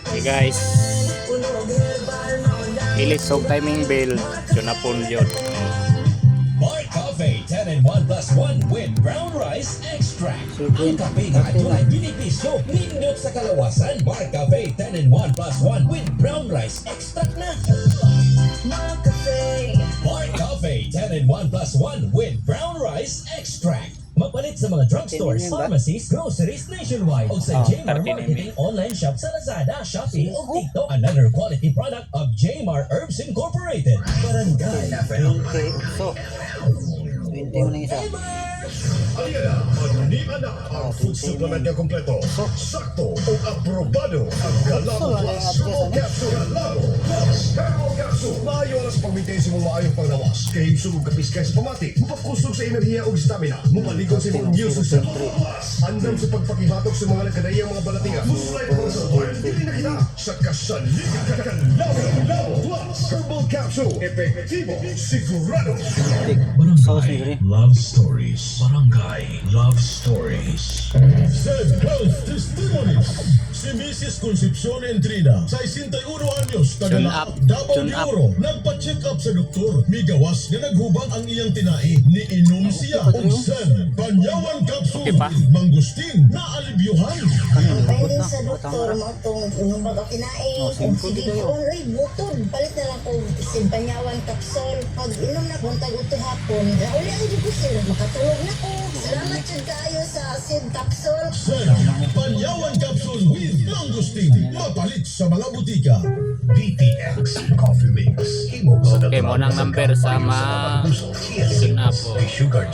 Hey guys, ilisog timing bell. Yun na po yun. Bar Cafe 10-in-1+1 with brown rice extract. Ang kape na ito ay binipisyo. Nindot sa kalawasan. Bar Cafe 10-in-1+1 with brown rice extract na. Bar Cafe 10-in-1+1 with brown rice extract. Mapalit sa mga drugstores, pharmacies, groceries nationwide o sa Jmar Marketing online shop sa Lazada, Shopee o TikTok. Another quality product of Jmar Herbs Incorporated. Barangay FM. So, 21 na isa. Halika na, magniman na ang food supplement na kompleto. Sakto o aprobado ang Galabo Plus Herbal Capsule. Galabo Plus Herbal Capsule. Maayo na sa pag-maintain sa mga maayong panglawas. Kahimsugog kapis kayo sa pamati. Mapakusog sa enerhiya o stamina. Mapaligon sa inyong immune system. Andam sa pagpakibatok sa mga nagkadayang mga balatinga. Musulay pa sa oil. Dili na kita sa kasaligan. Galabo Plus Herbal Capsule. Epektibo. Sigurado. Barangay Love Stories. Barangay Love Stories. Said Health Testimonies. Si Mrs. Concepcion Entrina, 61 anyos, taga Davao de Oro, nagpa-check up sa doktor. Migawas na naghubang ang iyang tinai. Niinom siya og Sen Panyawan Capsule. Mangustin na alibyuhan. Pwede sa doktor mo itong inumbag ako kinain. Kung sige ko, ay butod. Palit na lang kong simpanyawan kapsol. Pag inom na kong tag-uto hapon, uli ang ko sila. Makatulog na ko. Salamat yun kayo sa Sid Capsule. Sen Panyawan Capsule with Mangustin. Mapalit sa mga butika. DTX Coffee Mix. Okay, mo nang number sama yun na po. Sugar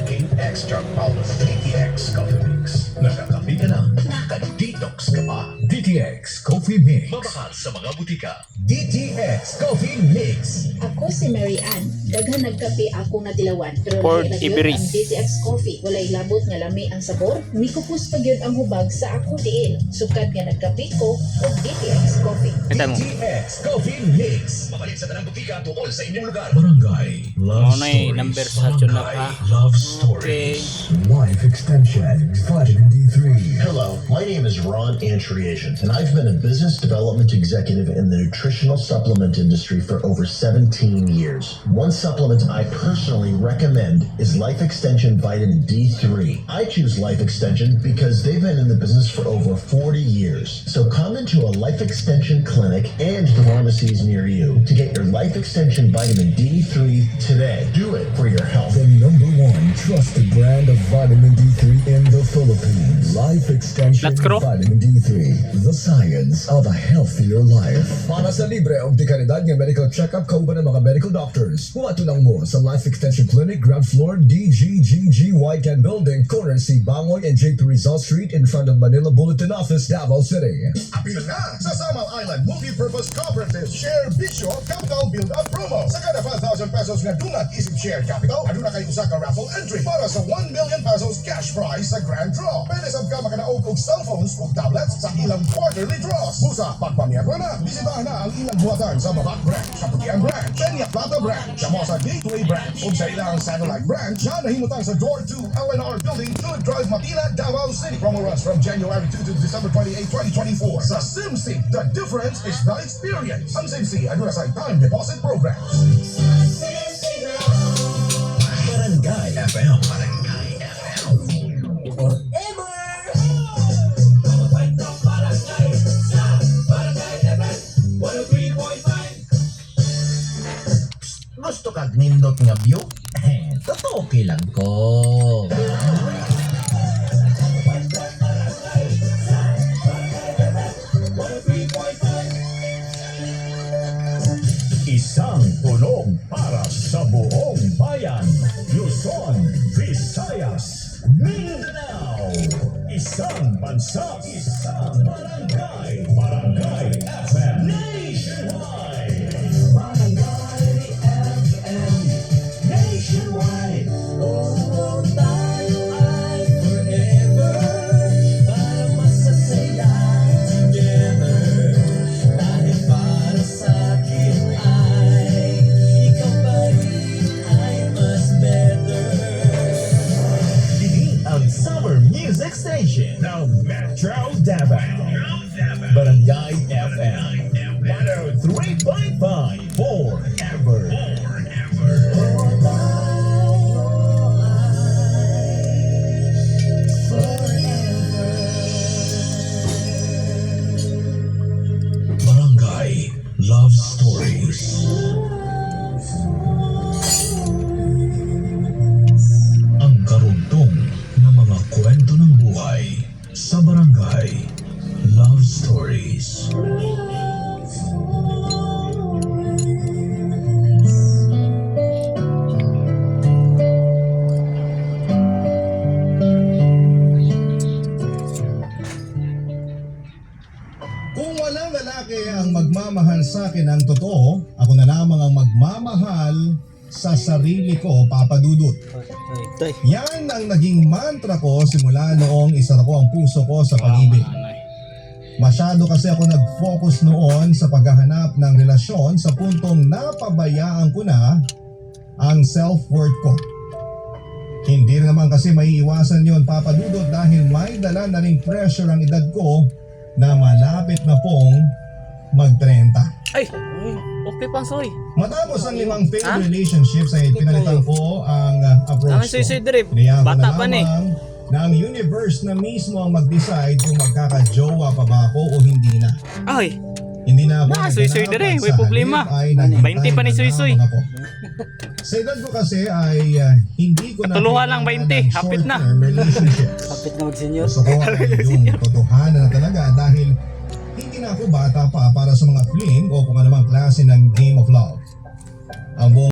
cane extract powder. DTX Coffee Mix. Nakakapi ka na. Naka-detox ka pa. DTX Coffee Mix. Mabakal sa mga butika. DTX Coffee Mix. Ako si Mary Ann. Daghan nagkape ako na dilawan. Pero Port lagi Iberis. ang DTX Coffee. Walay labot nga lami ang sabor. Mikupus pag yun ang hubag sa ako diin. Sukat nga nagkape ko o DTX Coffee. Ito mo. DTX Coffee Mix. Mapalit sa tanang butika tungkol sa inyong lugar. Barangay Love Mo na number sa yun na pa. Love Okay. Life Extension Vitamin D3. Hello, my name is Ron Antriation, and I've been a business development executive in the nutritional supplement industry for over 17 years. One supplement I personally recommend is Life Extension Vitamin D3. I choose Life Extension because they've been in the business for over 40 years. So come into a Life Extension clinic and pharmacies near you to get your Life Extension Vitamin D3 today. Do it for your health. The #1 trusted brand of vitamin D3 in the Philippines. Life Extension Let's go. Vitamin D3. The science of a healthier life. Para sa libre o dekalidad ng medical check-up kauban ng mga medical doctors, humatulang mo sa Life Extension Clinic, ground floor, DGGG White Can Building, corner C. Bangoy and J.P. Rizal Street in front of Manila Bulletin Office, Davao City. Apil na sa Samal Island Multi-Purpose Cooperative Share Bisyo Capital Build-Up Promo. Sa kada 5,000 pesos na dunat isip share capital, aduna kayo sa raffle entry para sa 1 million pesos cash prize sa grand draw. Pwede sab ka makanaog og cellphones o tablets sa ilang quarterly draws. Busa, pagpamiyagwa na, bisitahan na ang ilang buhatan sa Babak Branch, Kaputian Branch, Peña Plata Branch, Chamosa Gateway Branch, o sa ilang satellite branch na nahimutang sa Door 2 LNR Building, Tulad Drive, Matila, Davao City. Promo runs from January 2 to December 28, 2024. Sa SimSync, the difference is the experience. Ang SimSync, aduna sa time deposit programs. Barangay FM. Barangay FM. Gusto kag nindot nga view? Totoo kilang ko. Isang tulong para sa buong bayan. Luzon, Visayas, Mindanao. Isang bansa, isang barangay. Barangay FM Nationwide. Barangay FM Nationwide. Oh, tayo ay forever. Para masasaya together. Dahil para sa akin ay ikaw pa rin ay mas better. Dinig ang Summer Music Station ng Metro Davao. Barangay FM 103.5 forever. Barangay Love Stories. Ang karugtong ng mga kwento ng buhay sa Barangay Love Stories. Kung walang lalaki ang magmamahal sa akin ng totoo, ako na lamang ang magmamahal sa sarili ko, Papa Dudut. Tay. Yan ang naging mantra ko simula noong isa ko ang puso ko sa pag-ibig. Masyado kasi ako nag-focus noon sa paghahanap ng relasyon sa puntong napabayaan ko na ang self-worth ko. Hindi rin naman kasi maiiwasan yon, Papa Dudut, dahil may dala na ring pressure ang edad ko na malapit na pong mag-30. Ay! Okay pang soy. Matapos ang 5 failed relationships ay pinalitan ko ang approach Ang suicide drip. Kaya Bata pa ni. na ang universe na mismo ang mag-decide kung magkaka-jowa pa ba ako o hindi na. Ay! Hindi na ako Suicide naganapan, rin. May sa problema. halip ay naghintay 20 pa ni na Suisoy. lamang ako. Sa edad ko kasi ay hindi ko na Tuluha lang, kailangan 20. ng Hapit na. short-term relationships. Kapit na mag-senior. Gusto ko ay yung totohanan na talaga dahil hindi na ako bata pa para sa mga fling o kung anumang klase ng game of love. Ang buong